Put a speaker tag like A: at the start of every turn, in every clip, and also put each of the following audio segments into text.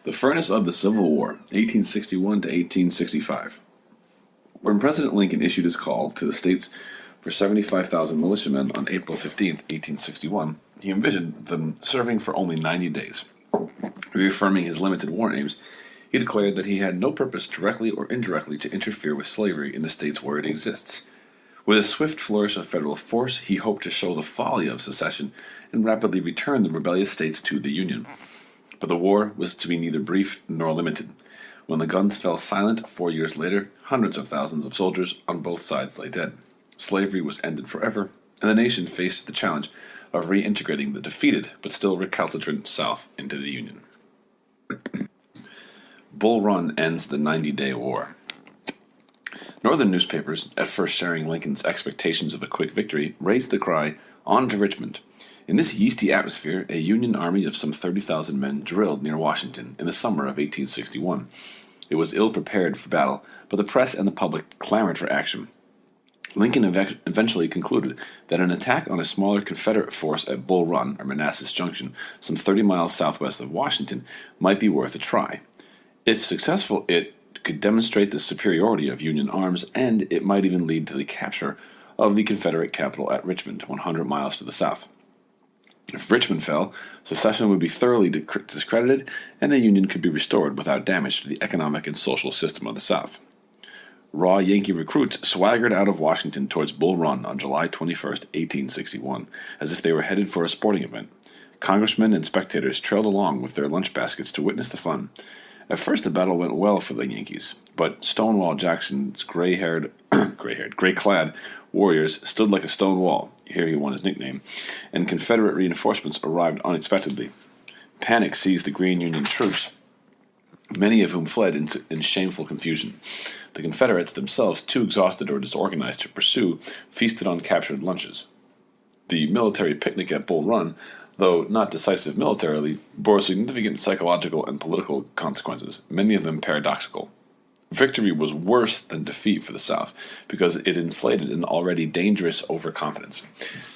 A: The furnace of the Civil War, 1861 to 1865. When President Lincoln issued his call to the states for 75,000 militiamen on April 15, 1861, he envisioned them serving for only 90 days. Reaffirming his limited war aims, he declared that he had no purpose directly or indirectly to interfere with slavery in the states where it exists. With a swift flourish of federal force, he hoped to show the folly of secession and rapidly return the rebellious states to the Union. But the war was to be neither brief nor limited. When the guns fell silent 4 years later, hundreds of thousands of soldiers on both sides lay dead. Slavery was ended forever, and the nation faced the challenge of reintegrating the defeated but still recalcitrant South into the Union. Bull Run ends the 90-day war. Northern newspapers, at first sharing Lincoln's expectations of a quick victory, raised the cry, "On to Richmond!" In this yeasty atmosphere, a Union army of some 30,000 men drilled near Washington in the summer of 1861. It was ill-prepared for battle, but the press and the public clamored for action. Lincoln eventually concluded that an attack on a smaller Confederate force at Bull Run, or Manassas Junction, some 30 miles southwest of Washington, might be worth a try. If successful, it could demonstrate the superiority of Union arms, and it might even lead to the capture of the Confederate capital at Richmond, 100 miles to the south. If Richmond fell, secession would be thoroughly discredited, and the Union could be restored without damage to the economic and social system of the South. Raw Yankee recruits swaggered out of Washington towards Bull Run on July 21, 1861, as if they were headed for a sporting event. Congressmen and spectators trailed along with their lunch baskets to witness the fun. At first, the battle went well for the Yankees, but Stonewall Jackson's gray-clad warriors stood like a stone wall. Here he won his nickname, and Confederate reinforcements arrived unexpectedly. Panic seized the Green Union troops, many of whom fled in shameful confusion. The Confederates, themselves too exhausted or disorganized to pursue, feasted on captured lunches. The military picnic at Bull Run, though not decisive militarily, bore significant psychological and political consequences, many of them paradoxical. Victory was worse than defeat for the South, because it inflated an already dangerous overconfidence.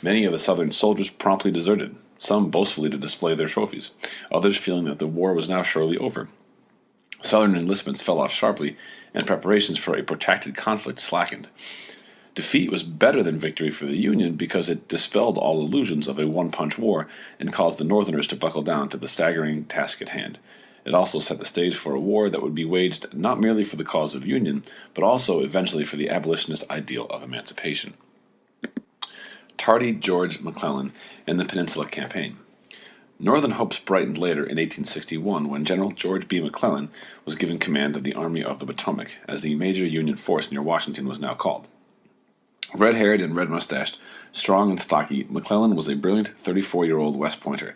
A: Many of the Southern soldiers promptly deserted, some boastfully to display their trophies, others feeling that the war was now surely over. Southern enlistments fell off sharply, and preparations for a protracted conflict slackened. Defeat was better than victory for the Union because it dispelled all illusions of a one-punch war and caused the Northerners to buckle down to the staggering task at hand. It also set the stage for a war that would be waged not merely for the cause of Union, but also eventually for the abolitionist ideal of emancipation. Tardy George McClellan and the Peninsula Campaign. Northern hopes brightened later in 1861 when General George B. McClellan was given command of the Army of the Potomac, as the major Union force near Washington was now called. Red-haired and red-mustached, strong and stocky, McClellan was a brilliant 34-year-old West Pointer.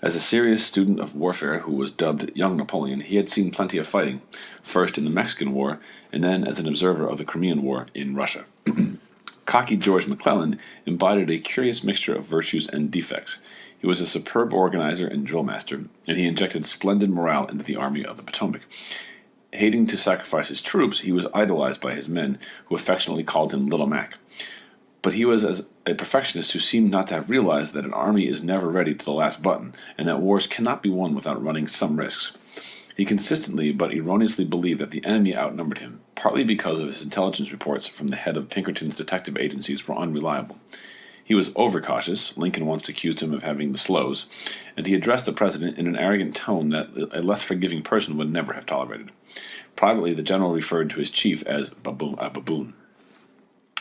A: As a serious student of warfare who was dubbed Young Napoleon, he had seen plenty of fighting, first in the Mexican War, and then as an observer of the Crimean War in Russia. Cocky George McClellan embodied a curious mixture of virtues and defects. He was a superb organizer and drill master, and he injected splendid morale into the Army of the Potomac. Hating to sacrifice his troops, he was idolized by his men, who affectionately called him Little Mac. But he was as a perfectionist who seemed not to have realized that an army is never ready to the last button, and that wars cannot be won without running some risks. He consistently but erroneously believed that the enemy outnumbered him, partly because of his intelligence reports from the head of Pinkerton's detective agencies were unreliable. He was overcautious. Lincoln once accused him of having the slows, and he addressed the president in an arrogant tone that a less forgiving person would never have tolerated. Privately, the general referred to his chief as a baboon.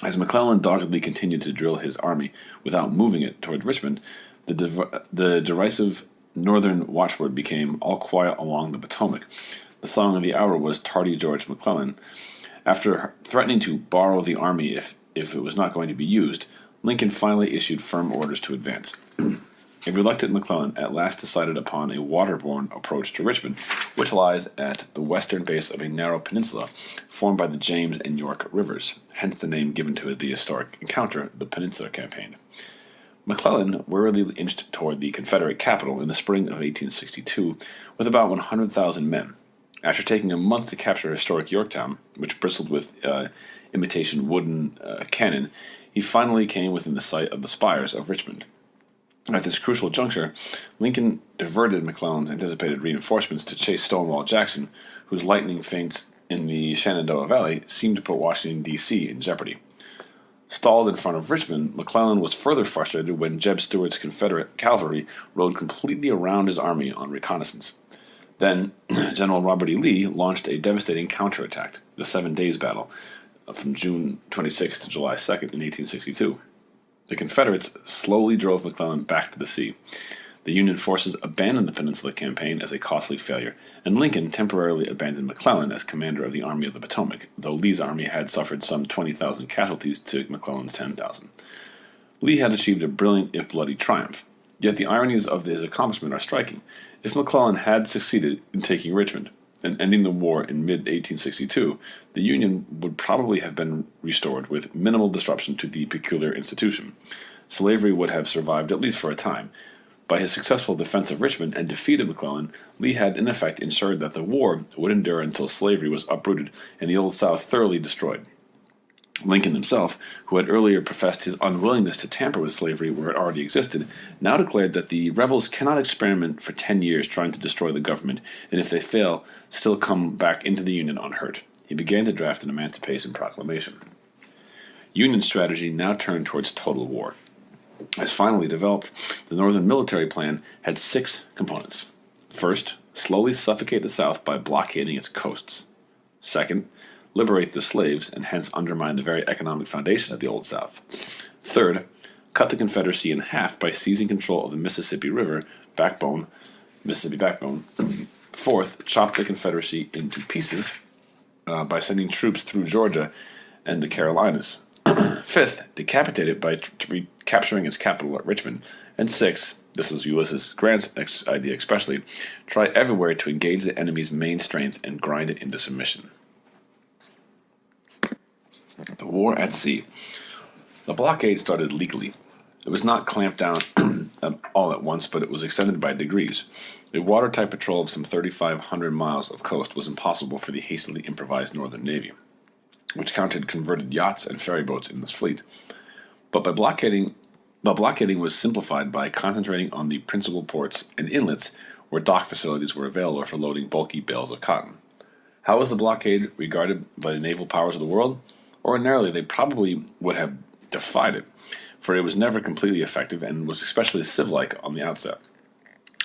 A: As McClellan doggedly continued to drill his army without moving it toward Richmond, the derisive northern watchword became "All quiet along the Potomac." The song of the hour was "Tardy George McClellan." After threatening to borrow the army if it was not going to be used, Lincoln finally issued firm orders to advance. A reluctant McClellan at last decided upon a waterborne approach to Richmond, which lies at the western base of a narrow peninsula formed by the James and York rivers, hence the name given to the historic encounter, the Peninsula Campaign. McClellan warily inched toward the Confederate capital in the spring of 1862 with about 100,000 men. After taking a month to capture historic Yorktown, which bristled with imitation wooden cannon, he finally came within the sight of the spires of Richmond. At this crucial juncture, Lincoln diverted McClellan's anticipated reinforcements to chase Stonewall Jackson, whose lightning feints in the Shenandoah Valley seemed to put Washington, D.C. in jeopardy. Stalled in front of Richmond, McClellan was further frustrated when Jeb Stuart's Confederate cavalry rode completely around his army on reconnaissance. Then, General Robert E. Lee launched a devastating counterattack, the 7 Days Battle, from June 26 to July 2nd in 1862. The Confederates slowly drove McClellan back to the sea. The Union forces abandoned the Peninsula Campaign as a costly failure, and Lincoln temporarily abandoned McClellan as commander of the Army of the Potomac, though Lee's army had suffered some 20,000 casualties to McClellan's 10,000. Lee had achieved a brilliant, if bloody, triumph. Yet the ironies of his accomplishment are striking. If McClellan had succeeded in taking Richmond and ending the war in mid-1862, the Union would probably have been restored with minimal disruption to the peculiar institution. Slavery would have survived at least for a time. By his successful defense of Richmond and defeat of McClellan, Lee had in effect ensured that the war would endure until slavery was uprooted and the Old South thoroughly destroyed. Lincoln himself, who had earlier professed his unwillingness to tamper with slavery where it already existed, now declared that the rebels cannot experiment for 10 years trying to destroy the government, and if they fail, still come back into the Union unhurt. He began to draft an Emancipation Proclamation. Union strategy now turned towards total war. As finally developed, the Northern military plan had 6 components. First, slowly suffocate the South by blockading its coasts. Second, liberate the slaves and hence undermine the very economic foundation of the Old South. Third, cut the Confederacy in half by seizing control of the Mississippi River Mississippi backbone. Fourth, chop the Confederacy into pieces by sending troops through Georgia and the Carolinas. Fifth, decapitate it by recapturing its capital at Richmond. And sixth, this was Ulysses Grant's idea especially, try everywhere to engage the enemy's main strength and grind it into submission. The war at sea. The blockade started legally. It was not clamped down all at once, but it was extended by degrees. A watertight patrol of some 3,500 miles of coast was impossible for the hastily improvised Northern Navy, which counted converted yachts and ferry boats in this fleet. But blockading was simplified by concentrating on the principal ports and inlets where dock facilities were available for loading bulky bales of cotton. How was the blockade regarded by the naval powers of the world? Ordinarily, they probably would have defied it, for it was never completely effective and was especially civ-like on the outset.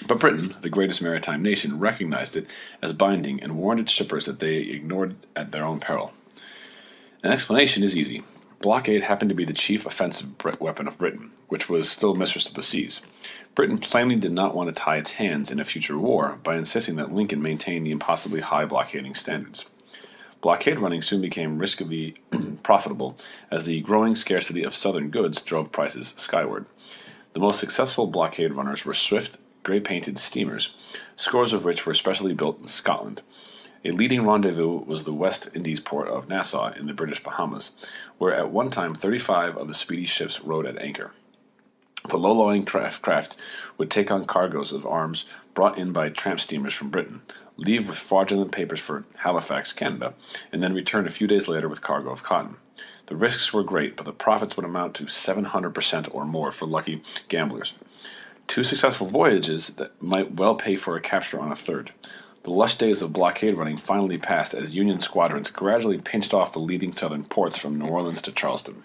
A: But Britain, the greatest maritime nation, recognized it as binding and warned its shippers that they ignored it at their own peril. An explanation is easy. Blockade happened to be the chief offensive weapon of Britain, which was still mistress of the seas. Britain plainly did not want to tie its hands in a future war by insisting that Lincoln maintain the impossibly high blockading standards. Blockade running soon became risky profitable as the growing scarcity of southern goods drove prices skyward. The most successful blockade runners were swift, gray-painted steamers, scores of which were specially built in Scotland. A leading rendezvous was the West Indies port of Nassau in the British Bahamas, where at one time 35 of the speedy ships rode at anchor. The low-lying craft would take on cargoes of arms brought in by tramp steamers from Britain, leave with fraudulent papers for Halifax, Canada, and then return a few days later with cargo of cotton. The risks were great, but the profits would amount to 700% or more for lucky gamblers. 2 successful voyages that might well pay for a capture on a third. The lush days of blockade running finally passed as Union squadrons gradually pinched off the leading southern ports from New Orleans to Charleston.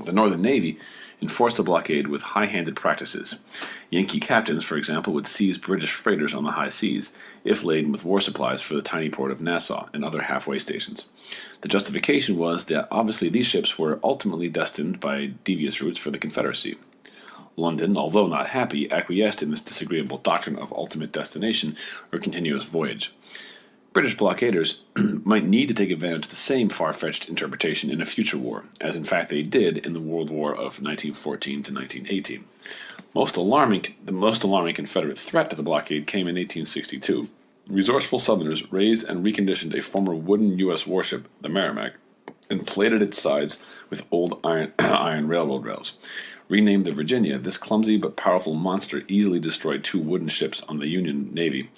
A: The Northern Navy enforced the blockade with high-handed practices. Yankee captains, for example, would seize British freighters on the high seas, if laden with war supplies for the tiny port of Nassau and other halfway stations. The justification was that obviously these ships were ultimately destined by devious routes for the Confederacy. London, although not happy, acquiesced in this disagreeable doctrine of ultimate destination or continuous voyage. British blockaders might need to take advantage of the same far-fetched interpretation in a future war, as in fact they did in the World War of 1914 to 1918. The most alarming Confederate threat to the blockade came in 1862. Resourceful Southerners raised and reconditioned a former wooden U.S. warship, the Merrimac, and plated its sides with old iron railroad rails. Renamed the Virginia, this clumsy but powerful monster easily destroyed 2 wooden ships on the Union Navy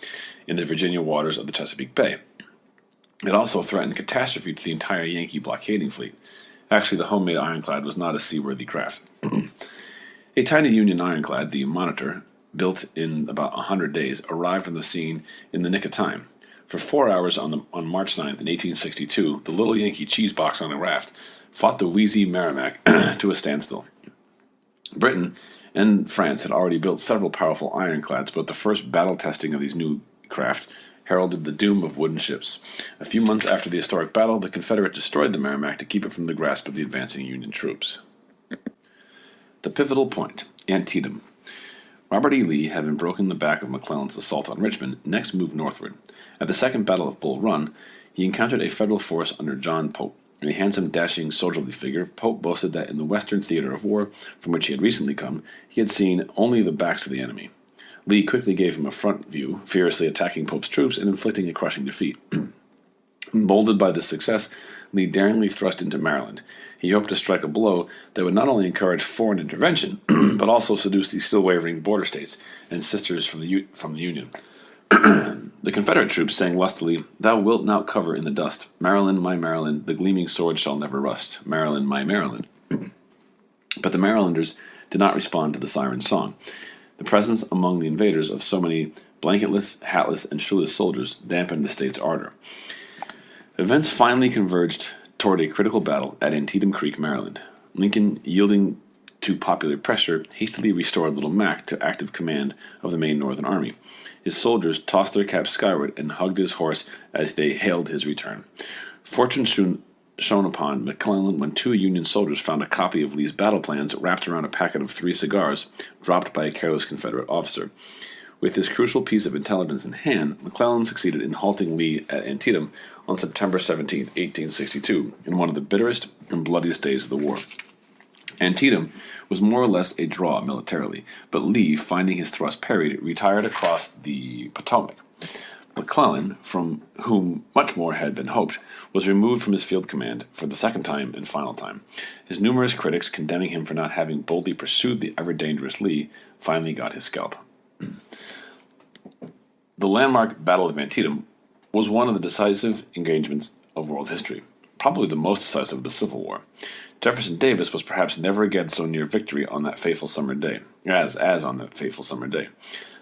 A: in the Virginia waters of the Chesapeake Bay. It also threatened catastrophe to the entire Yankee blockading fleet. Actually, the homemade ironclad was not a seaworthy craft. A tiny Union ironclad, the Monitor, built in about 100 days, arrived on the scene in the nick of time. For 4 hours on March 9th, in 1862, the little Yankee cheese box on a raft fought the wheezy Merrimac to a standstill. Britain and France had already built several powerful ironclads, but the first battle testing of these new craft heralded the doom of wooden ships. A few months after the historic battle, the Confederates destroyed the Merrimac to keep it from the grasp of the advancing Union troops. The pivotal point, Antietam. Robert E. Lee, having broken the back of McClellan's assault on Richmond, next moved northward. At the Second Battle of Bull Run, he encountered a Federal force under John Pope. A handsome, dashing, soldierly figure, Pope boasted that in the western theater of war, from which he had recently come, he had seen only the backs of the enemy. Lee quickly gave him a front view, furiously attacking Pope's troops and inflicting a crushing defeat. Emboldened by this success, Lee daringly thrust into Maryland. He hoped to strike a blow that would not only encourage foreign intervention, but also seduce the still wavering border states and sisters from the Union. The Confederate troops sang lustily, "Thou wilt not cover in the dust. Maryland, my Maryland, the gleaming sword shall never rust. Maryland, my Maryland." But the Marylanders did not respond to the siren song. The presence among the invaders of so many blanketless, hatless, and shoeless soldiers dampened the state's ardor. Events finally converged toward a critical battle at Antietam Creek, Maryland. Lincoln, yielding to popular pressure, hastily restored Little Mac to active command of the main Northern Army. His soldiers tossed their caps skyward and hugged his horse as they hailed his return. Fortune shone upon McClellan when 2 Union soldiers found a copy of Lee's battle plans wrapped around a packet of 3 cigars dropped by a careless Confederate officer. With this crucial piece of intelligence in hand, McClellan succeeded in halting Lee at Antietam on September 17, 1862, in one of the bitterest and bloodiest days of the war. Antietam was more or less a draw militarily, but Lee, finding his thrust parried, retired across the Potomac. McClellan, from whom much more had been hoped, was removed from his field command for the second time and final time. His numerous critics, condemning him for not having boldly pursued the ever-dangerous Lee, finally got his scalp. The landmark Battle of Antietam was one of the decisive engagements of world history, probably the most decisive of the Civil War. Jefferson Davis was perhaps never again so near victory on that fateful summer day, as on that fateful summer day.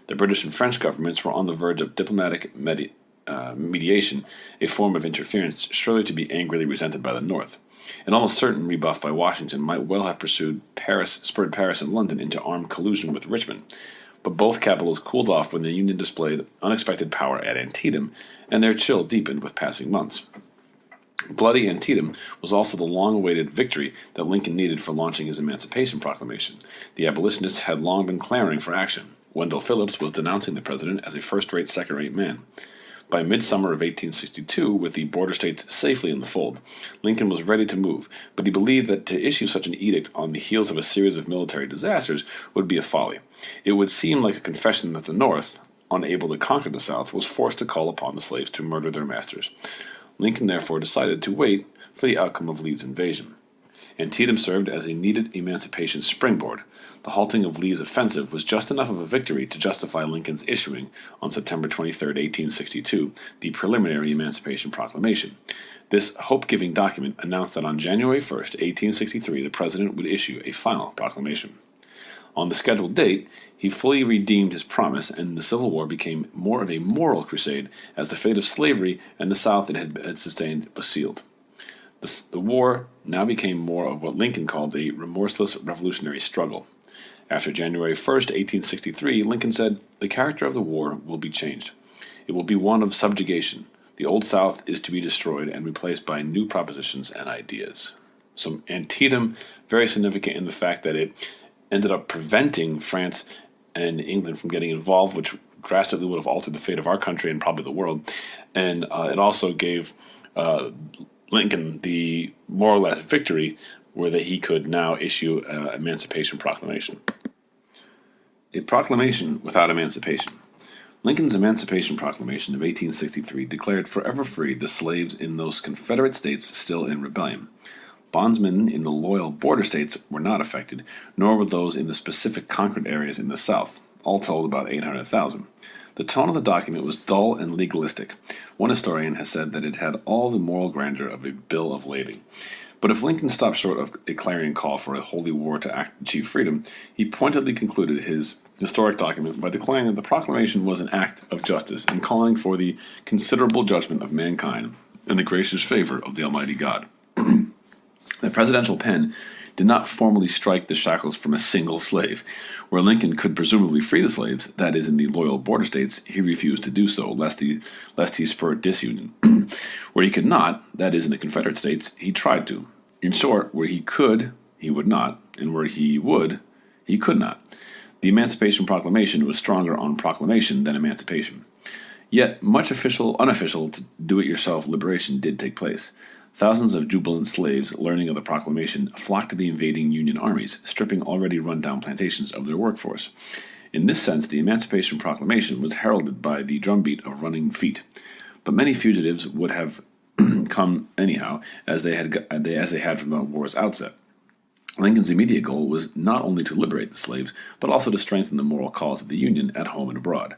A: The British and French governments were on the verge of diplomatic mediation, a form of interference surely to be angrily resented by the North. An almost certain rebuff by Washington might well have spurred Paris and London into armed collusion with Richmond. But both capitals cooled off when the Union displayed unexpected power at Antietam, and their chill deepened with passing months. Bloody Antietam was also the long-awaited victory that Lincoln needed for launching his Emancipation Proclamation. The abolitionists had long been clamoring for action. Wendell Phillips was denouncing the president as a first-rate, second-rate man. By midsummer of 1862, with the border states safely in the fold, Lincoln was ready to move, but he believed that to issue such an edict on the heels of a series of military disasters would be a folly. It would seem like a confession that the North, unable to conquer the South, was forced to call upon the slaves to murder their masters. Lincoln therefore decided to wait for the outcome of Lee's invasion. Antietam served as a needed emancipation springboard. The halting of Lee's offensive was just enough of a victory to justify Lincoln's issuing, on September 23, 1862, the preliminary Emancipation Proclamation. This hope-giving document announced that on January 1, 1863, the president would issue a final proclamation. On the scheduled date, he fully redeemed his promise, and the Civil War became more of a moral crusade as the fate of slavery and the South it had sustained was sealed. The war now became more of what Lincoln called a remorseless revolutionary struggle. After January 1st, 1863, Lincoln said, "The character of the war will be changed. It will be one of subjugation. The Old South is to be destroyed and replaced by new propositions and ideas." So Antietam, very significant in the fact that it ended up preventing France and England from getting involved, which drastically would have altered the fate of our country and probably the world. And it also gave Lincoln the more or less victory where that he could now issue an Emancipation Proclamation. A proclamation without emancipation. Lincoln's Emancipation Proclamation of 1863 declared forever free the slaves in those Confederate states still in rebellion. Bondsmen in the loyal border states were not affected, nor were those in the specific conquered areas in the South, all told about 800,000. The tone of the document was dull and legalistic. One historian has said that it had all the moral grandeur of a bill of lading. But if Lincoln stopped short of a clarion call for a holy war to achieve freedom, he pointedly concluded his historic document by declaring that the proclamation was an act of justice and calling for the considerable judgment of mankind in the gracious favor of the Almighty God. The presidential pen did not formally strike the shackles from a single slave. Where Lincoln could presumably free the slaves, that is, in the loyal border states, he refused to do so, lest he spur disunion. Where he could not, that is, in the Confederate states, he tried to. In short, where he could, he would not, and where he would, he could not. The Emancipation Proclamation was stronger on proclamation than emancipation. Yet much unofficial do-it-yourself liberation did take place. Thousands of jubilant slaves, learning of the proclamation, flocked to the invading Union armies, stripping already run-down plantations of their workforce. In this sense, the Emancipation Proclamation was heralded by the drumbeat of running feet. But many fugitives would have come anyhow, as they had from the war's outset. Lincoln's immediate goal was not only to liberate the slaves, but also to strengthen the moral cause of the Union at home and abroad.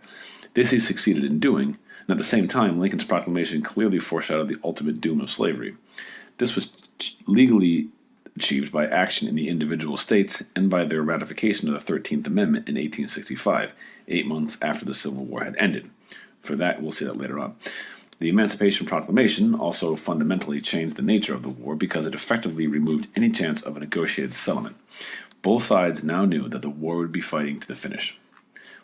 A: This he succeeded in doing, and at the same time, Lincoln's proclamation clearly foreshadowed the ultimate doom of slavery. This was legally achieved by action in the individual states and by their ratification of the 13th Amendment in 1865, 8 months after the Civil War had ended. For that, we'll see that later on. The Emancipation Proclamation also fundamentally changed the nature of the war because it effectively removed any chance of a negotiated settlement. Both sides now knew that the war would be fighting to the finish.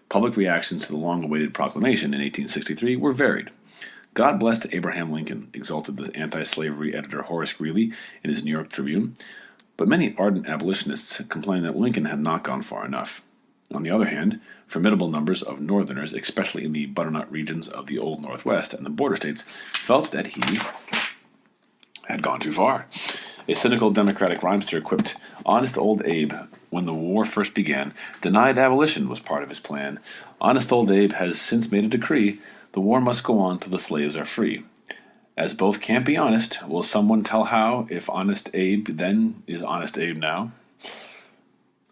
A: Public reactions to the long-awaited proclamation in 1863 were varied. God bless Abraham Lincoln, exulted the anti-slavery editor Horace Greeley in his New York Tribune, but many ardent abolitionists complained that Lincoln had not gone far enough. On the other hand, formidable numbers of Northerners, especially in the butternut regions of the Old Northwest and the border states, felt that he had gone too far. A cynical Democratic rhymester quipped, "Honest old Abe, when the war first began, denied abolition was part of his plan. Honest old Abe has since made a decree, the war must go on till the slaves are free. As both can't be honest, will someone tell how, if honest Abe then is honest Abe now?"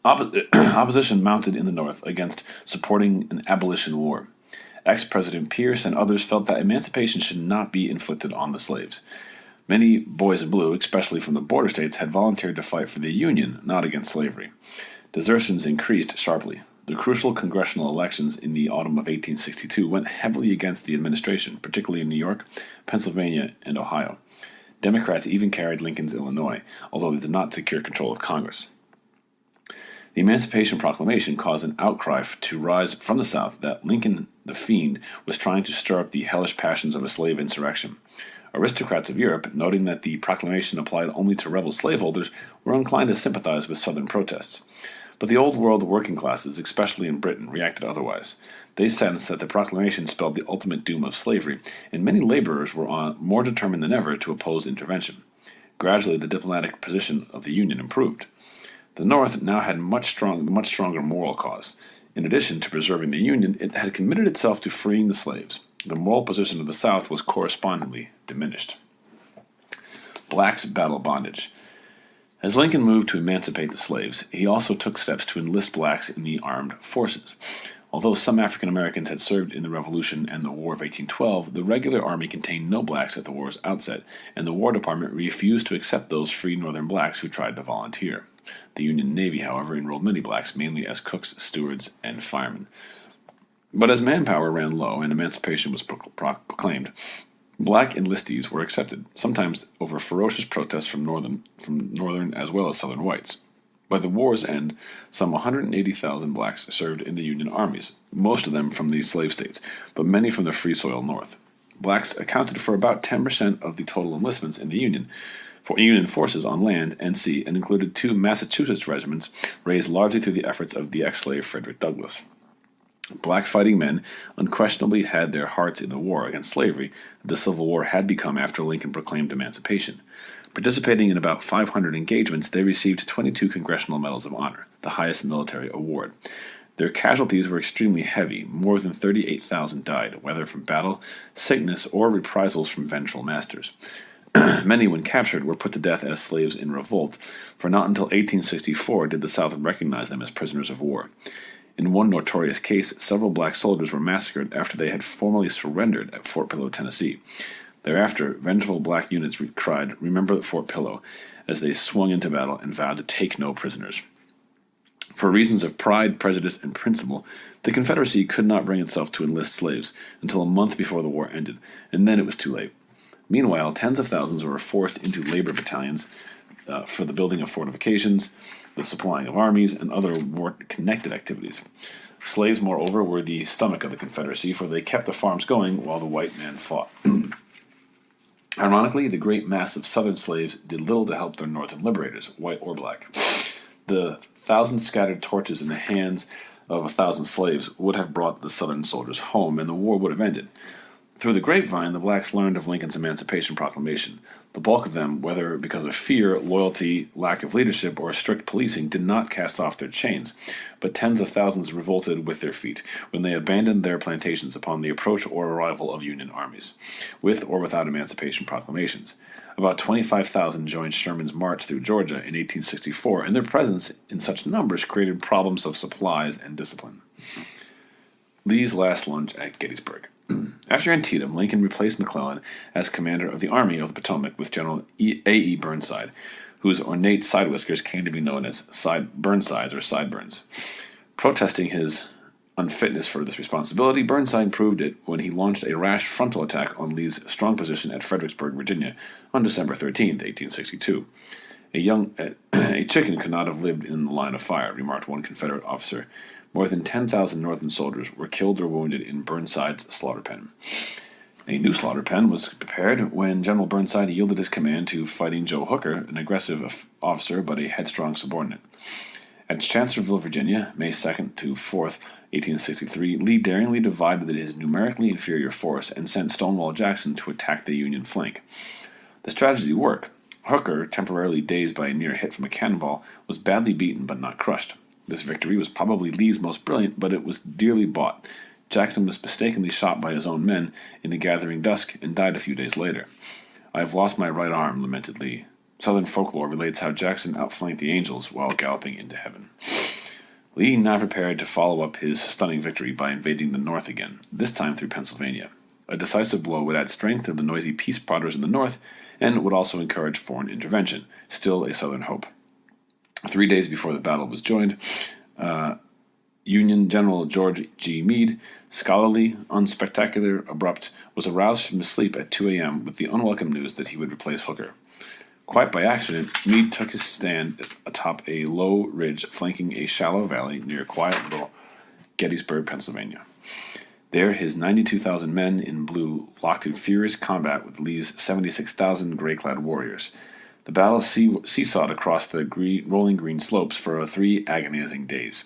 A: Opposition mounted in the North against supporting an abolition war. Ex-President Pierce and others felt that emancipation should not be inflicted on the slaves. Many boys in blue, especially from the border states, had volunteered to fight for the Union, not against slavery. Desertions increased sharply. The crucial congressional elections in the autumn of 1862 went heavily against the administration, particularly in New York, Pennsylvania, and Ohio. Democrats even carried Lincoln's Illinois, although they did not secure control of Congress. The Emancipation Proclamation caused an outcry to rise from the South that Lincoln, the Fiend, was trying to stir up the hellish passions of a slave insurrection. Aristocrats of Europe, noting that the proclamation applied only to rebel slaveholders, were inclined to sympathize with Southern protests. But the old world working classes, especially in Britain, reacted otherwise. They sensed that the proclamation spelled the ultimate doom of slavery, and many laborers were more determined than ever to oppose intervention. Gradually, the diplomatic position of the Union improved. The North now had much stronger moral cause. In addition to preserving the Union, it had committed itself to freeing the slaves. The moral position of the South was correspondingly diminished. Blacks battle bondage. As Lincoln moved to emancipate the slaves, he also took steps to enlist blacks in the armed forces. Although some African Americans had served in the Revolution and the War of 1812, the regular army contained no blacks at the war's outset, and the War Department refused to accept those free Northern blacks who tried to volunteer. The Union Navy, however, enrolled many blacks, mainly as cooks, stewards, and firemen. But as manpower ran low and emancipation was proclaimed, black enlistees were accepted, sometimes over ferocious protests from northern as well as southern whites. By the war's end, some 180,000 blacks served in the Union armies, most of them from the slave states, but many from the Free Soil North. Blacks accounted for about 10% of the total enlistments in the Union forces on land and sea, and included 2 Massachusetts regiments raised largely through the efforts of the ex-slave Frederick Douglass. Black fighting men unquestionably had their hearts in the war against slavery that the Civil War had become after Lincoln proclaimed emancipation. Participating in about 500 engagements, they received 22 Congressional Medals of Honor, the highest military award. Their casualties were extremely heavy. More than 38,000 died, whether from battle, sickness, or reprisals from vengeful masters. Many, when captured, were put to death as slaves in revolt, for not until 1864 did the South recognize them as prisoners of war. In one notorious case, several black soldiers were massacred after they had formally surrendered at Fort Pillow, Tennessee. Thereafter, vengeful black units cried, "Remember Fort Pillow," as they swung into battle and vowed to take no prisoners. For reasons of pride, prejudice, and principle, the Confederacy could not bring itself to enlist slaves until a month before the war ended, and then it was too late. Meanwhile, tens of thousands were forced into labor battalions for the building of fortifications, the supplying of armies, and other war-connected activities. Slaves, moreover, were the stomach of the Confederacy, for they kept the farms going while the white man fought. Ironically, the great mass of Southern slaves did little to help their Northern liberators, white or black. The 1,000 scattered torches in the hands of 1,000 slaves would have brought the Southern soldiers home, and the war would have ended. Through the grapevine, the blacks learned of Lincoln's Emancipation Proclamation. The bulk of them, whether because of fear, loyalty, lack of leadership, or strict policing, did not cast off their chains, but tens of thousands revolted with their feet when they abandoned their plantations upon the approach or arrival of Union armies, with or without Emancipation Proclamations. About 25,000 joined Sherman's march through Georgia in 1864, and their presence in such numbers created problems of supplies and discipline. Lee's last lunch at Gettysburg. After Antietam, Lincoln replaced McClellan as commander of the Army of the Potomac with General A.E. Burnside, whose ornate side whiskers came to be known as Burnsides or sideburns. Protesting his unfitness for this responsibility, Burnside proved it when he launched a rash frontal attack on Lee's strong position at Fredericksburg, Virginia, on December 13, 1862. A chicken could not have lived in the line of fire, remarked one Confederate officer. More than 10,000 Northern soldiers were killed or wounded in Burnside's slaughter pen. A new slaughter pen was prepared when General Burnside yielded his command to Fighting Joe Hooker, an aggressive officer but a headstrong subordinate. At Chancellorsville, Virginia, May 2nd to 4th, 1863, Lee daringly divided his numerically inferior force and sent Stonewall Jackson to attack the Union flank. The strategy worked. Hooker, temporarily dazed by a near hit from a cannonball, was badly beaten but not crushed. This victory was probably Lee's most brilliant, but it was dearly bought. Jackson was mistakenly shot by his own men in the gathering dusk and died a few days later. "I have lost my right arm," lamented Lee. Southern folklore relates how Jackson outflanked the angels while galloping into heaven. Lee now prepared to follow up his stunning victory by invading the North again, this time through Pennsylvania. A decisive blow would add strength to the noisy peace plotters in the North and would also encourage foreign intervention, still a Southern hope. 3 days before the battle was joined, Union General George G. Meade, scholarly, unspectacular, abrupt, was aroused from his sleep at 2 a.m. with the unwelcome news that he would replace Hooker. Quite by accident, Meade took his stand atop a low ridge flanking a shallow valley near quiet little Gettysburg, Pennsylvania. There, his 92,000 men in blue locked in furious combat with Lee's 76,000 gray-clad warriors. The battle seesawed across the rolling green slopes for 3 agonizing days,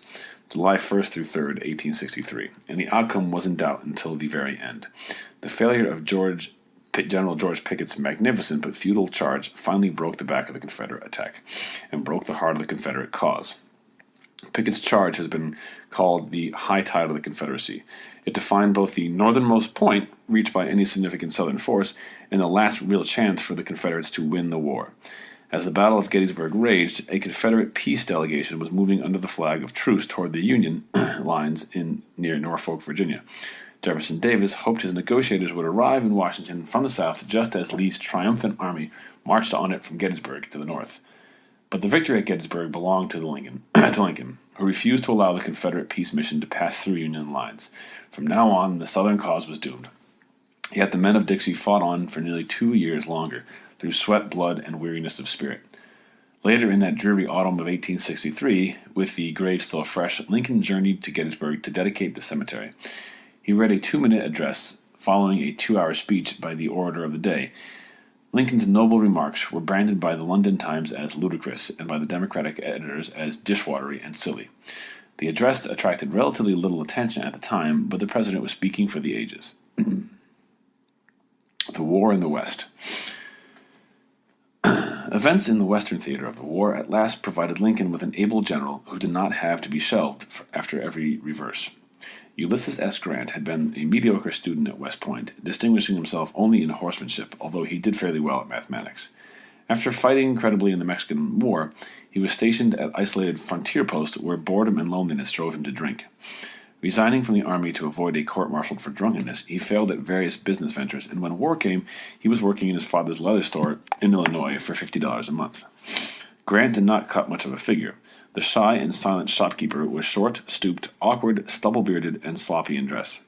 A: July 1st through 3rd, 1863, and the outcome was in doubt until the very end. The failure of General George Pickett's magnificent but futile charge finally broke the back of the Confederate attack and broke the heart of the Confederate cause. Pickett's charge has been called the high tide of the Confederacy. It defined both the northernmost point reached by any significant Southern force and the last real chance for the Confederates to win the war. As the Battle of Gettysburg raged, a Confederate peace delegation was moving under the flag of truce toward the Union lines near Norfolk, Virginia. Jefferson Davis hoped his negotiators would arrive in Washington from the south just as Lee's triumphant army marched on it from Gettysburg to the north. But the victory at Gettysburg belonged to Lincoln, who refused to allow the Confederate peace mission to pass through Union lines. From now on, the Southern cause was doomed. Yet the men of Dixie fought on for nearly 2 years longer, through sweat, blood, and weariness of spirit. Later in that dreary autumn of 1863, with the grave still fresh, Lincoln journeyed to Gettysburg to dedicate the cemetery. He read a 2-minute address, following a 2-hour speech by the orator of the day. Lincoln's noble remarks were branded by the London Times as ludicrous and by the Democratic editors as dishwatery and silly. The address attracted relatively little attention at the time, but the president was speaking for the ages. The War in the West. Events in the Western theater of the war at last provided Lincoln with an able general who did not have to be shelved after every reverse. Ulysses S. Grant had been a mediocre student at West Point, distinguishing himself only in horsemanship, although he did fairly well at mathematics. After fighting incredibly in the Mexican War, he was stationed at isolated frontier post where boredom and loneliness drove him to drink. Resigning from the army to avoid a court-martialed for drunkenness, he failed at various business ventures, and when war came, he was working in his father's leather store in Illinois for $50 a month. Grant did not cut much of a figure. The shy and silent shopkeeper was short, stooped, awkward, stubble-bearded, and sloppy in dress.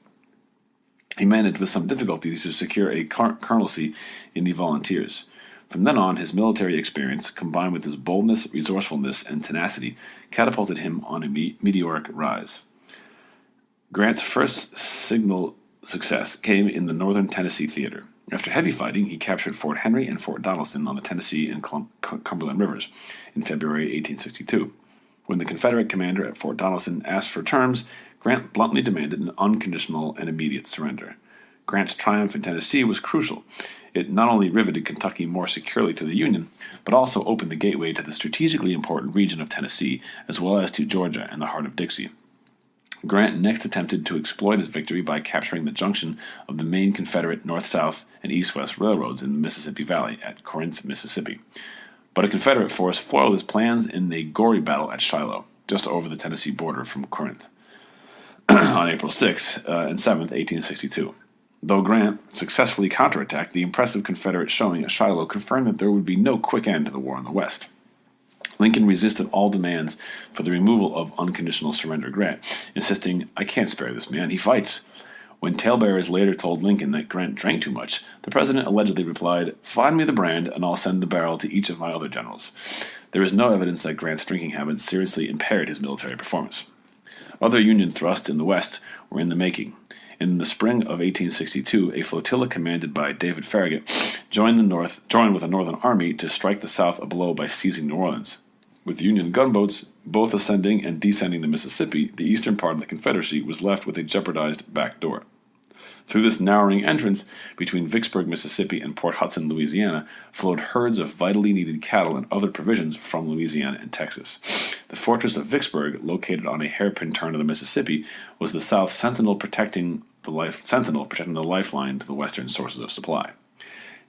A: He managed with some difficulty to secure a colonelcy in the Volunteers. From then on, his military experience, combined with his boldness, resourcefulness, and tenacity, catapulted him on a meteoric rise. Grant's first signal success came in the Northern Tennessee Theater. After heavy fighting, he captured Fort Henry and Fort Donelson on the Tennessee and Cumberland Rivers in February 1862. When the Confederate commander at Fort Donelson asked for terms, Grant bluntly demanded an unconditional and immediate surrender. Grant's triumph in Tennessee was crucial. It not only riveted Kentucky more securely to the Union, but also opened the gateway to the strategically important region of Tennessee, as well as to Georgia and the heart of Dixie. Grant next attempted to exploit his victory by capturing the junction of the main Confederate north-south and east-west railroads in the Mississippi Valley at Corinth, Mississippi. But a Confederate force foiled his plans in a gory battle at Shiloh, just over the Tennessee border from Corinth, on April 6 and 7, 1862. Though Grant successfully counterattacked, the impressive Confederate showing at Shiloh confirmed that there would be no quick end to the war in the West. Lincoln resisted all demands for the removal of unconditional surrender Grant, insisting, "I can't spare this man, he fights." When talebearers later told Lincoln that Grant drank too much, the president allegedly replied, "Find me the brand, and I'll send the barrel to each of my other generals." There is no evidence that Grant's drinking habits seriously impaired his military performance. Other Union thrusts in the West were in the making. In the spring of 1862, a flotilla commanded by David Farragut joined with the Northern Army to strike the South a blow by seizing New Orleans. With Union gunboats both ascending and descending the Mississippi, the eastern part of the Confederacy was left with a jeopardized back door. Through this narrowing entrance between Vicksburg, Mississippi, and Port Hudson, Louisiana, flowed herds of vitally needed cattle and other provisions from Louisiana and Texas. The fortress of Vicksburg, located on a hairpin turn of the Mississippi, was the South's sentinel protecting the lifeline to the western sources of supply.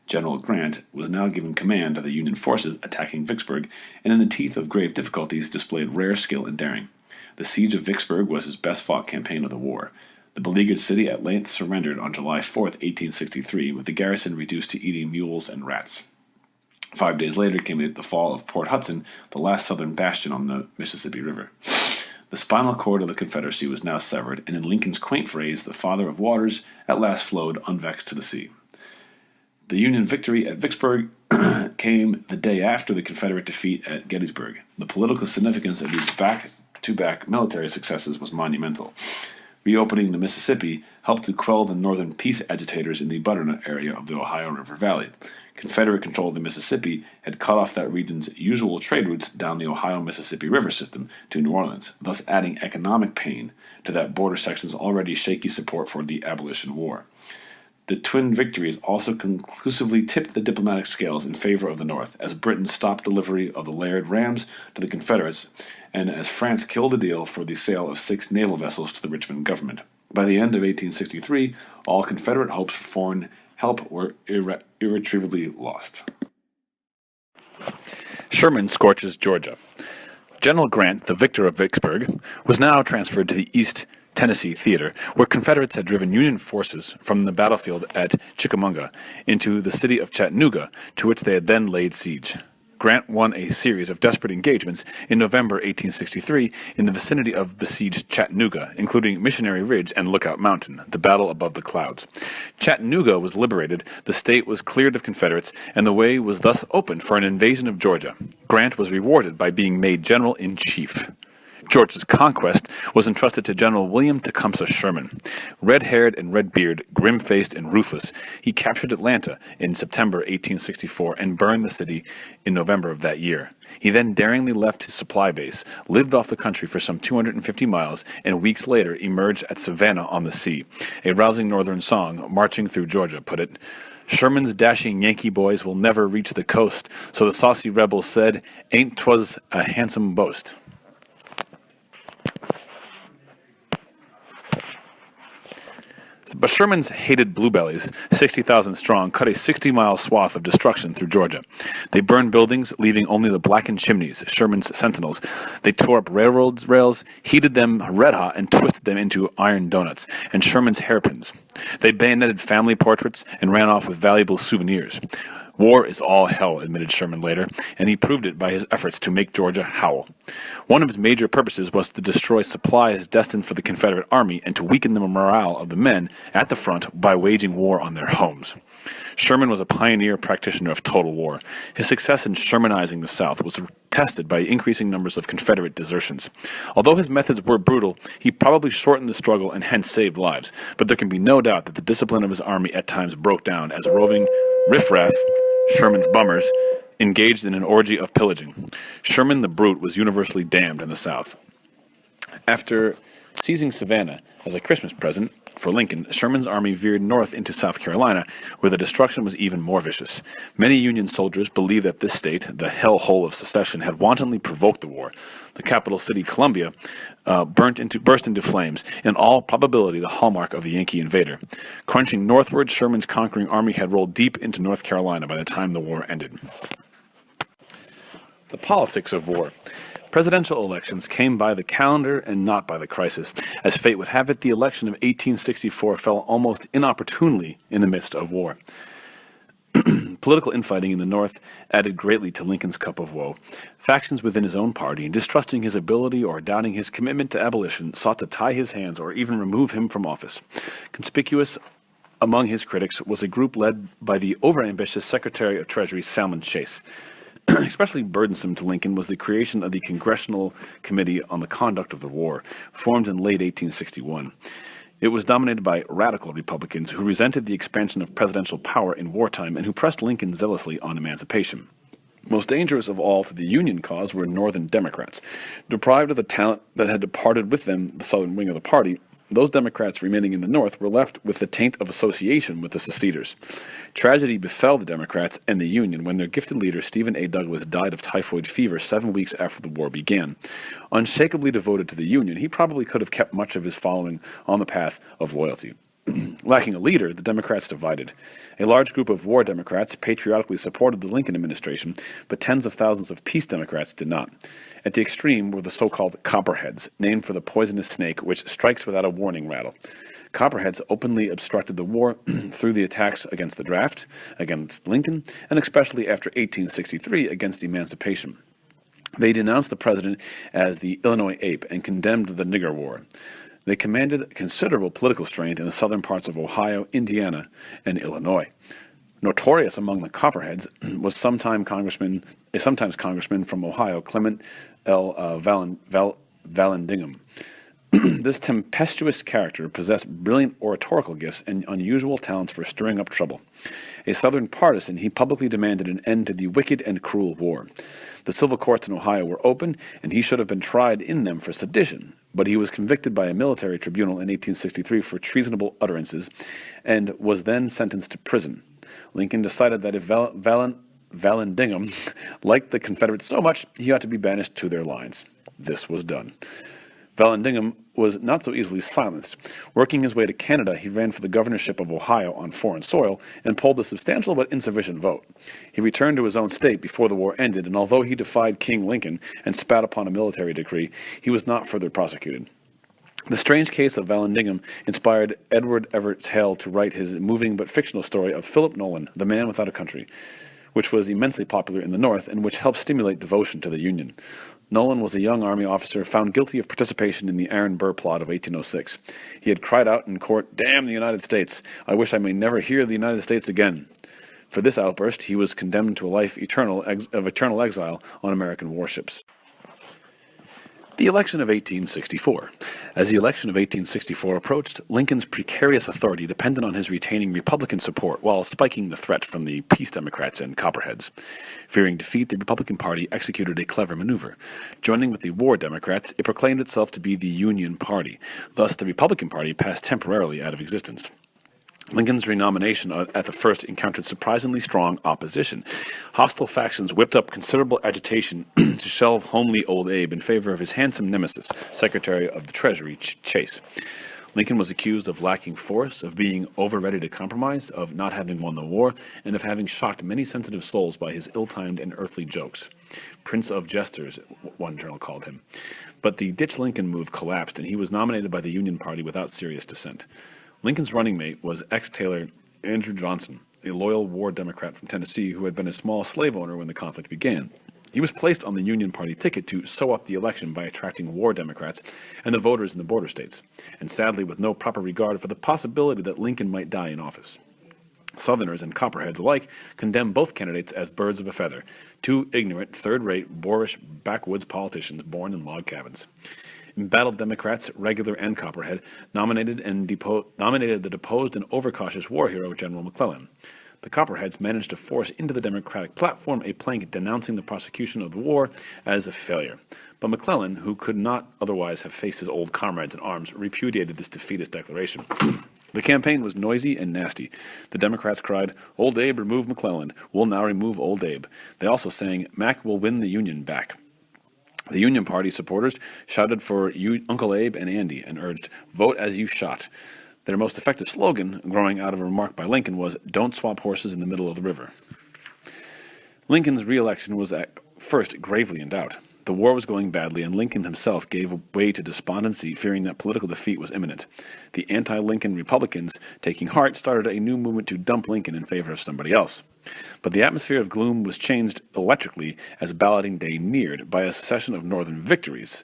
A: General Grant was now given command of the Union forces attacking Vicksburg, and in the teeth of grave difficulties displayed rare skill and daring. The siege of Vicksburg was his best-fought campaign of the war. The beleaguered city at length surrendered on July 4, 1863, with the garrison reduced to eating mules and rats. 5 days later came the fall of Port Hudson, the last southern bastion on the Mississippi River. The spinal cord of the Confederacy was now severed, and in Lincoln's quaint phrase, the father of waters at last flowed unvexed to the sea. The Union victory at Vicksburg came the day after the Confederate defeat at Gettysburg. The political significance of these back-to-back military successes was monumental. Reopening the Mississippi helped to quell the Northern peace agitators in the butternut area of the Ohio River Valley. Confederate control of the Mississippi had cut off that region's usual trade routes down the Ohio-Mississippi River system to New Orleans, thus adding economic pain to that border section's already shaky support for the Abolition War. The twin victories also conclusively tipped the diplomatic scales in favor of the North, as Britain stopped delivery of the Laird rams to the Confederates, and as France killed a deal for the sale of 6 naval vessels to the Richmond government. By the end of 1863, all Confederate hopes for foreign help were irretrievably lost.
B: Sherman scorches Georgia. General Grant, the victor of Vicksburg, was now transferred to the East Tennessee Theater, where Confederates had driven Union forces from the battlefield at Chickamauga into the city of Chattanooga, to which they had then laid siege. Grant won a series of desperate engagements in November 1863 in the vicinity of besieged Chattanooga, including Missionary Ridge and Lookout Mountain, the battle above the clouds. Chattanooga was liberated, the state was cleared of Confederates, and the way was thus opened for an invasion of Georgia. Grant was rewarded by being made general-in-chief. Georgia's conquest was entrusted to General William Tecumseh Sherman. Red-haired and red-bearded, grim-faced and ruthless, he captured Atlanta in September 1864 and burned the city in November of that year. He then daringly left his supply base, lived off the country for some 250 miles, and weeks later emerged at Savannah on the Sea. A rousing northern song, Marching Through Georgia, put it, "Sherman's dashing Yankee boys will never reach the coast, so the saucy rebels said, ain't 'twas a handsome boast." But Sherman's hated bluebellies, 60,000 strong, cut a 60-mile swath of destruction through Georgia. They burned buildings, leaving only the blackened chimneys, Sherman's sentinels. They tore up railroad rails, heated them red hot, and twisted them into iron donuts, and Sherman's hairpins. They bayoneted family portraits and ran off with valuable souvenirs. War is all hell, admitted Sherman later, and he proved it by his efforts to make Georgia howl. One of his major purposes was to destroy supplies destined for the Confederate Army and to weaken the morale of the men at the front by waging war on their homes. Sherman was a pioneer practitioner of total war. His success in Shermanizing the South was tested by increasing numbers of Confederate desertions. Although his methods were brutal, he probably shortened the struggle and hence saved lives, but there can be no doubt that the discipline of his army at times broke down as roving riffraff, Sherman's bummers, engaged in an orgy of pillaging. Sherman the Brute was universally damned in the South. After seizing Savannah as a Christmas present for Lincoln, Sherman's army veered north into South Carolina, where the destruction was even more vicious. Many Union soldiers believed that this state, the hellhole of secession, had wantonly provoked the war. The capital city, Columbia, burst into flames, in all probability the hallmark of the Yankee invader. Crunching northward, Sherman's conquering army had rolled deep into North Carolina by the time the war ended. The politics of war. Presidential elections came by the calendar and not by the crisis. As fate would have it, the election of 1864 fell almost inopportunely in the midst of war. Political infighting in the North added greatly to Lincoln's cup of woe. Factions within his own party, distrusting his ability or doubting his commitment to abolition, sought to tie his hands or even remove him from office. Conspicuous among his critics was a group led by the overambitious Secretary of Treasury Salmon Chase. Especially burdensome to Lincoln was the creation of the Congressional Committee on the Conduct of the War, formed in late 1861. It was dominated by radical Republicans who resented the expansion of presidential power in wartime and who pressed Lincoln zealously on emancipation. Most dangerous of all to the Union cause were Northern Democrats. Deprived of the talent that had departed with them, the Southern wing of the party, those Democrats remaining in the North were left with the taint of association with the seceders. Tragedy befell the Democrats and the Union when their gifted leader, Stephen A. Douglas, died of typhoid fever 7 weeks after the war began. Unshakably devoted to the Union, he probably could have kept much of his following on the path of loyalty. Lacking a leader, the Democrats divided. A large group of war Democrats patriotically supported the Lincoln administration, but tens of thousands of peace Democrats did not. At the extreme were the so-called Copperheads, named for the poisonous snake which strikes without a warning rattle. Copperheads openly obstructed the war through the attacks against the draft, against Lincoln, and especially after 1863 against emancipation. They denounced the president as the Illinois ape and condemned the Nigger War. They commanded considerable political strength in the southern parts of Ohio, Indiana, and Illinois. Notorious among the Copperheads was sometimes Congressman from Ohio, Clement L. Vallandigham. This tempestuous character possessed brilliant oratorical gifts and unusual talents for stirring up trouble. A Southern partisan, he publicly demanded an end to the wicked and cruel war. The civil courts in Ohio were open, and he should have been tried in them for sedition, but he was convicted by a military tribunal in 1863 for treasonable utterances and was then sentenced to prison. Lincoln decided that if Vallandigham liked the Confederates so much, he ought to be banished to their lines. This was done. Vallandigham was not so easily silenced. Working his way to Canada, he ran for the governorship of Ohio on foreign soil and polled a substantial but insufficient vote. He returned to his own state before the war ended, and although he defied King Lincoln and spat upon a military decree, he was not further prosecuted. The strange case of Vallandigham inspired Edward Everett Hale to write his moving but fictional story of Philip Nolan, The Man Without a Country, which was immensely popular in the North and which helped stimulate devotion to the Union. Nolan was a young Army officer found guilty of participation in the Aaron Burr plot of 1806. He had cried out in court, "Damn the United States! I wish I may never hear the United States again." For this outburst, he was condemned to a life of eternal exile on American warships. The election of 1864. As the election of 1864 approached, Lincoln's precarious authority depended on his retaining Republican support while spiking the threat from the Peace Democrats and Copperheads. Fearing defeat, the Republican Party executed a clever maneuver. Joining with the War Democrats, it proclaimed itself to be the Union Party. Thus, the Republican Party passed temporarily out of existence. Lincoln's renomination at the first encountered surprisingly strong opposition. Hostile factions whipped up considerable agitation to shelve homely old Abe in favor of his handsome nemesis, Secretary of the Treasury Chase. Lincoln was accused of lacking force, of being over ready to compromise, of not having won the war, and of having shocked many sensitive souls by his ill-timed and earthly jokes. Prince of Jesters, one journal called him. But the Ditch Lincoln move collapsed, and he was nominated by the Union Party without serious dissent. Lincoln's running mate was ex-tailor Andrew Johnson, a loyal war Democrat from Tennessee who had been a small slave owner when the conflict began. He was placed on the Union Party ticket to sew up the election by attracting war Democrats and the voters in the border states, and sadly with no proper regard for the possibility that Lincoln might die in office. Southerners and Copperheads alike condemned both candidates as birds of a feather, two ignorant, third-rate, boorish, backwoods politicians born in log cabins. Embattled Democrats, regular and Copperhead, nominated the deposed and overcautious war hero General McClellan. The Copperheads managed to force into the Democratic platform a plank denouncing the prosecution of the war as a failure. But McClellan, who could not otherwise have faced his old comrades in arms, repudiated this defeatist declaration. The campaign was noisy and nasty. The Democrats cried, "Old Abe, remove McClellan. We'll now remove Old Abe." They also sang, "Mac will win the Union back." The Union Party supporters shouted for Uncle Abe and Andy and urged, "Vote as you shot." Their most effective slogan, growing out of a remark by Lincoln, was, "Don't swap horses in the middle of the river." Lincoln's re-election was at first gravely in doubt. The war was going badly, and Lincoln himself gave way to despondency, fearing that political defeat was imminent. The anti-Lincoln Republicans, taking heart, started a new movement to dump Lincoln in favor of somebody else. But the atmosphere of gloom was changed electrically as balloting day neared by a succession of Northern victories.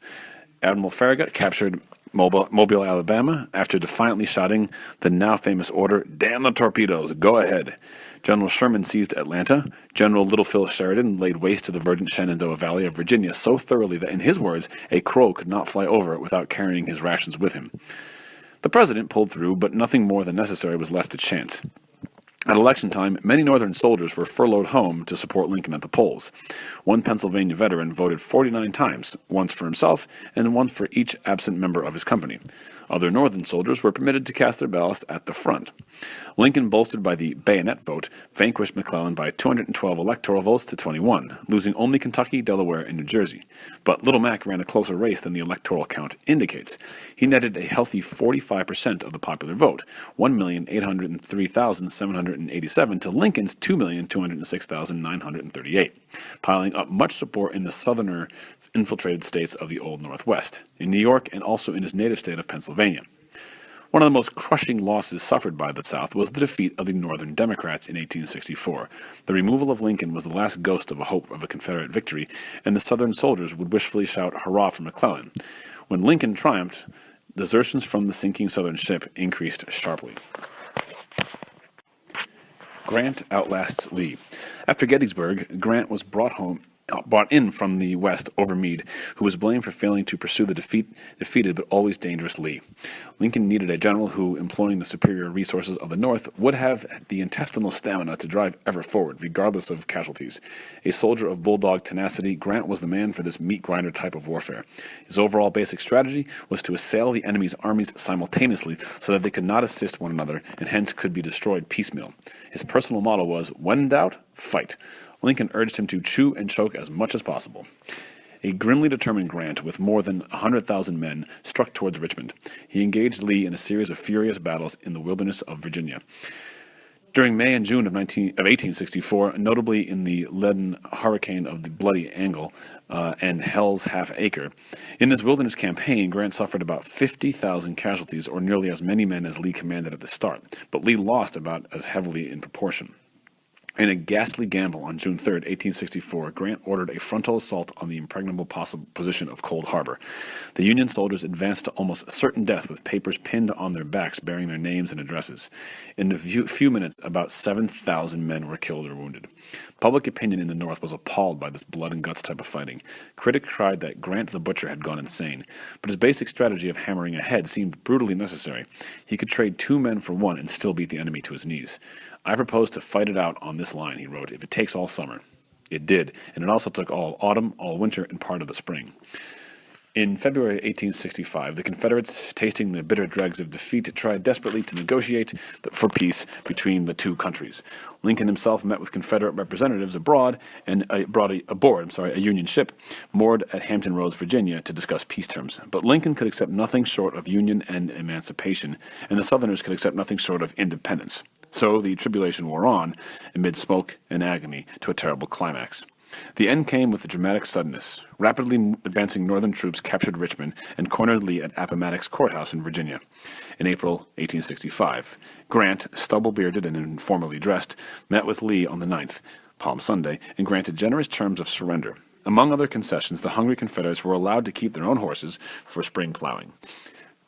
B: Admiral Farragut captured Mobile, Alabama, after defiantly shouting the now famous order, "Damn the torpedoes, go ahead." General Sherman seized Atlanta. General Little Phil Sheridan laid waste to the verdant Shenandoah Valley of Virginia so thoroughly that, in his words, a crow could not fly over it without carrying his rations with him. The president pulled through, but nothing more than necessary was left to chance. At election time, many Northern soldiers were furloughed home to support Lincoln at the polls. One Pennsylvania veteran voted 49 times, once for himself and once for each absent member of his company. Other Northern soldiers were permitted to cast their ballots at the front. Lincoln, bolstered by the bayonet vote, vanquished McClellan by 212 electoral votes to 21, losing only Kentucky, Delaware, and New Jersey. But Little Mac ran a closer race than the electoral count indicates. He netted a healthy 45% of the popular vote, 1,803,787 to Lincoln's 2,206,938, piling up much support in the southerner infiltrated states of the Old Northwest, in New York, and also in his native state of Pennsylvania. One of the most crushing losses suffered by the South was the defeat of the Northern Democrats in 1864. The removal of Lincoln was the last ghost of a hope of a Confederate victory, and the Southern soldiers would wishfully shout hurrah for McClellan. When Lincoln triumphed, desertions from the sinking Southern ship increased sharply. Grant outlasts Lee. After Gettysburg, Grant was brought in from the west over Meade, who was blamed for failing to pursue the defeated but always dangerous Lee. Lincoln needed a general who, employing the superior resources of the North, would have the intestinal stamina to drive ever forward, regardless of casualties. A soldier of bulldog tenacity, Grant was the man for this meat grinder type of warfare. His overall basic strategy was to assail the enemy's armies simultaneously so that they could not assist one another and hence could be destroyed piecemeal. His personal motto was, "When in doubt, fight." Lincoln urged him to chew and choke as much as possible. A grimly determined Grant, with more than 100,000 men, struck towards Richmond. He engaged Lee in a series of furious battles in the wilderness of Virginia. During May and June of 1864, notably in the leaden hurricane of the Bloody Angle and Hell's Half Acre, in this wilderness campaign, Grant suffered about 50,000 casualties, or nearly as many men as Lee commanded at the start, but Lee lost about as heavily in proportion. In a ghastly gamble on June 3, 1864, Grant ordered a frontal assault on the impregnable position of Cold Harbor. The Union soldiers advanced to almost certain death with papers pinned on their backs bearing their names and addresses. In a few minutes, about 7,000 men were killed or wounded. Public opinion in the North was appalled by this blood and guts type of fighting. Critics cried that Grant the Butcher had gone insane, but his basic strategy of hammering ahead seemed brutally necessary. He could trade 2 men for 1 and still beat the enemy to his knees. "I propose to fight it out on this line," he wrote, "if it takes all summer." It did, and it also took all autumn, all winter, and part of the spring. In February 1865, the Confederates, tasting the bitter dregs of defeat, tried desperately to negotiate for peace between the two countries. Lincoln himself met with Confederate representatives abroad and brought aboard a Union ship moored at Hampton Roads, Virginia, to discuss peace terms. But Lincoln could accept nothing short of union and emancipation, and the Southerners could accept nothing short of independence. So the tribulation wore on, amid smoke and agony, to a terrible climax. The end came with a dramatic suddenness. Rapidly advancing Northern troops captured Richmond and cornered Lee at Appomattox Courthouse in Virginia. In April 1865, Grant, stubble-bearded and informally dressed, met with Lee on the 9th, Palm Sunday, and granted generous terms of surrender. Among other concessions, the hungry Confederates were allowed to keep their own horses for spring plowing.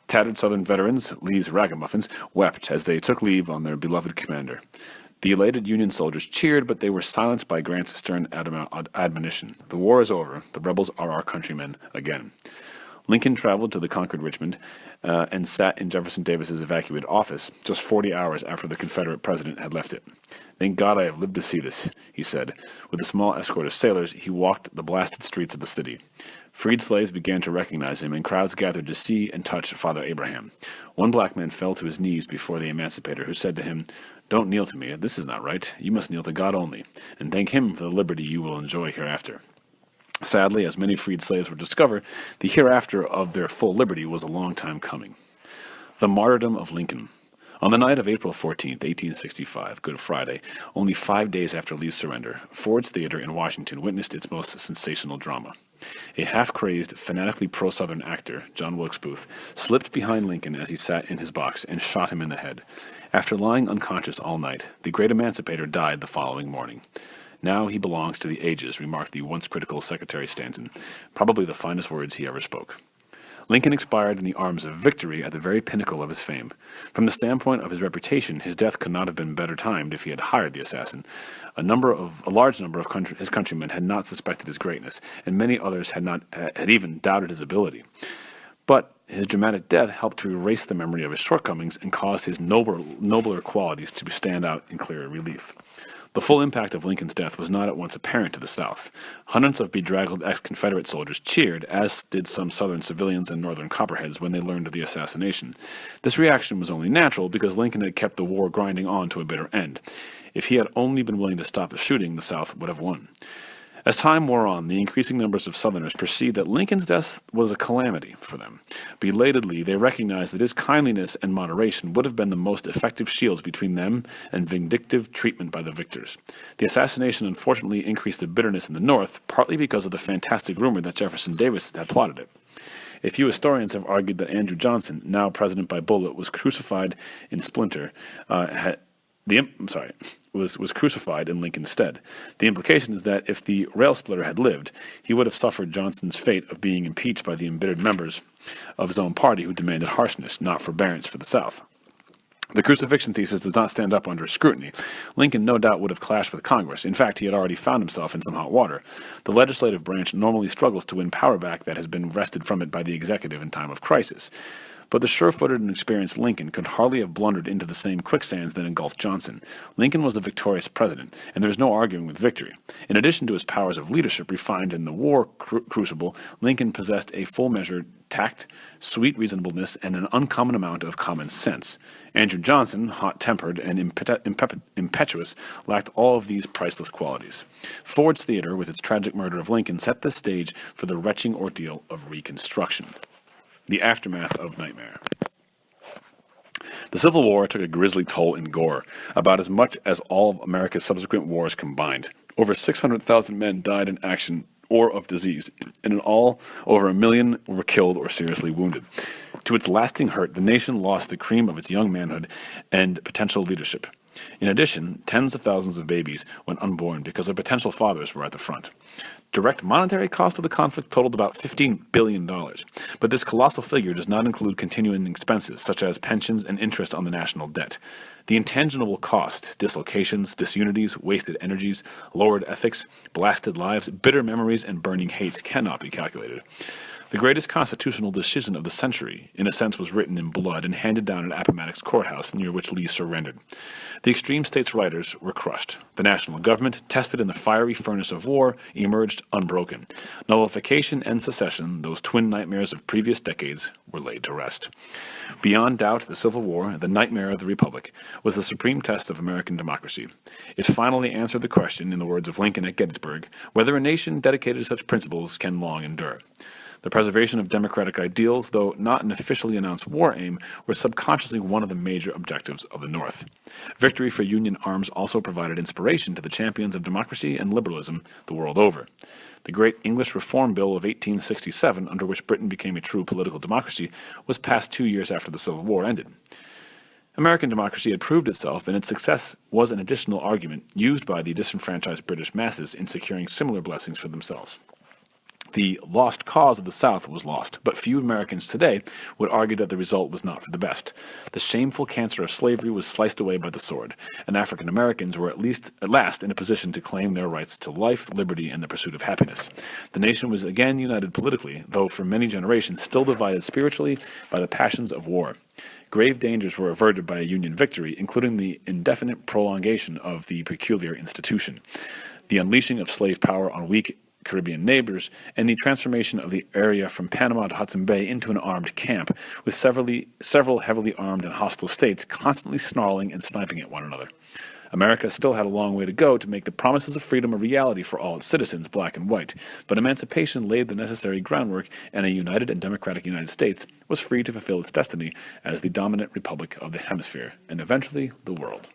B: Tattered Southern veterans, Lee's ragamuffins, wept as they took leave on their beloved commander. The elated Union soldiers cheered, but they were silenced by Grant's stern admonition. The war is over. The rebels are our countrymen again. Lincoln traveled to the conquered Richmond and sat in Jefferson Davis's evacuated office just 40 hours after the Confederate president had left it. "Thank God I have lived to see this," he said. With a small escort of sailors, he walked the blasted streets of the city. Freed slaves began to recognize him, and crowds gathered to see and touch Father Abraham. One black man fell to his knees before the emancipator, who said to him, "Don't kneel to me. This is not right. You must kneel to God only, and thank him for the liberty you will enjoy hereafter." Sadly, as many freed slaves were discovered, the hereafter of their full liberty was a long time coming. The Martyrdom of Lincoln. On the night of April 14th, 1865, Good Friday, only 5 days after Lee's surrender, Ford's Theater in Washington witnessed its most sensational drama. A half-crazed, fanatically pro-Southern actor, John Wilkes Booth, slipped behind Lincoln as he sat in his box and shot him in the head. After lying unconscious all night, the great emancipator died the following morning. "Now he belongs to the ages," remarked the once critical Secretary Stanton, probably the finest words he ever spoke. Lincoln expired in the arms of victory at the very pinnacle of his fame. From the standpoint of his reputation, his death could not have been better timed if he had hired the assassin. A large number of his countrymen had not suspected his greatness, and many others had even doubted his ability. But his dramatic death helped to erase the memory of his shortcomings and caused his nobler qualities to stand out in clearer relief. The full impact of Lincoln's death was not at once apparent to the South. Hundreds of bedraggled ex-Confederate soldiers cheered, as did some Southern civilians and Northern Copperheads when they learned of the assassination. This reaction was only natural because Lincoln had kept the war grinding on to a bitter end. If he had only been willing to stop the shooting, the South would have won. As time wore on, the increasing numbers of Southerners perceived that Lincoln's death was a calamity for them. Belatedly, they recognized that his kindliness and moderation would have been the most effective shields between them and vindictive treatment by the victors. The assassination unfortunately increased the bitterness in the North, partly because of the fantastic rumor that Jefferson Davis had plotted it. A few historians have argued that Andrew Johnson, now president by bullet, was crucified in was crucified in Lincoln's stead. The implication is that if the rail splitter had lived, he would have suffered Johnson's fate of being impeached by the embittered members of his own party who demanded harshness, not forbearance for the South. The crucifixion thesis does not stand up under scrutiny. Lincoln no doubt would have clashed with Congress. In fact, he had already found himself in some hot water. The legislative branch normally struggles to win power back that has been wrested from it by the executive in time of crisis. But the sure-footed and experienced Lincoln could hardly have blundered into the same quicksands that engulfed Johnson. Lincoln was a victorious president, and there is no arguing with victory. In addition to his powers of leadership refined in the war crucible, Lincoln possessed a full measure tact, sweet reasonableness, and an uncommon amount of common sense. Andrew Johnson, hot-tempered and impetuous, lacked all of these priceless qualities. Ford's Theater, with its tragic murder of Lincoln, set the stage for the retching ordeal of Reconstruction. The aftermath of nightmare. The Civil War took a grisly toll in gore, about as much as all of America's subsequent wars combined. Over 600,000 men died in action or of disease, and in all, over 1 million were killed or seriously wounded. To its lasting hurt, the nation lost the cream of its young manhood and potential leadership. In addition, tens of thousands of babies went unborn because their potential fathers were at the front. Direct monetary cost of the conflict totaled about $15 billion, but this colossal figure does not include continuing expenses such as pensions and interest on the national debt. The intangible cost, dislocations, disunities, wasted energies, lowered ethics, blasted lives, bitter memories, and burning hates cannot be calculated. The greatest constitutional decision of the century, in a sense, was written in blood and handed down at Appomattox Courthouse, near which Lee surrendered. The extreme states' writers were crushed. The national government, tested in the fiery furnace of war, emerged unbroken. Nullification and secession, those twin nightmares of previous decades, were laid to rest. Beyond doubt, the Civil War, the nightmare of the Republic, was the supreme test of American democracy. It finally answered the question, in the words of Lincoln at Gettysburg, whether a nation dedicated to such principles can long endure. The preservation of democratic ideals, though not an officially announced war aim, were subconsciously one of the major objectives of the North. Victory for Union arms also provided inspiration to the champions of democracy and liberalism the world over. The great English Reform Bill of 1867, under which Britain became a true political democracy, was passed 2 years after the Civil War ended. American democracy had proved itself, and its success was an additional argument used by the disenfranchised British masses in securing similar blessings for themselves. The lost cause of the South was lost, but few Americans today would argue that the result was not for the best. The shameful cancer of slavery was sliced away by the sword, and African Americans were at last in a position to claim their rights to life, liberty, and the pursuit of happiness. The nation was again united politically, though for many generations still divided spiritually by the passions of war. Grave dangers were averted by a Union victory, including the indefinite prolongation of the peculiar institution, the unleashing of slave power on weak Caribbean neighbors, and the transformation of the area from Panama to Hudson Bay into an armed camp, with several heavily armed and hostile states constantly snarling and sniping at one another. America still had a long way to go to make the promises of freedom a reality for all its citizens, black and white, but emancipation laid the necessary groundwork, and a united and democratic United States was free to fulfill its destiny as the dominant republic of the hemisphere, and eventually the world.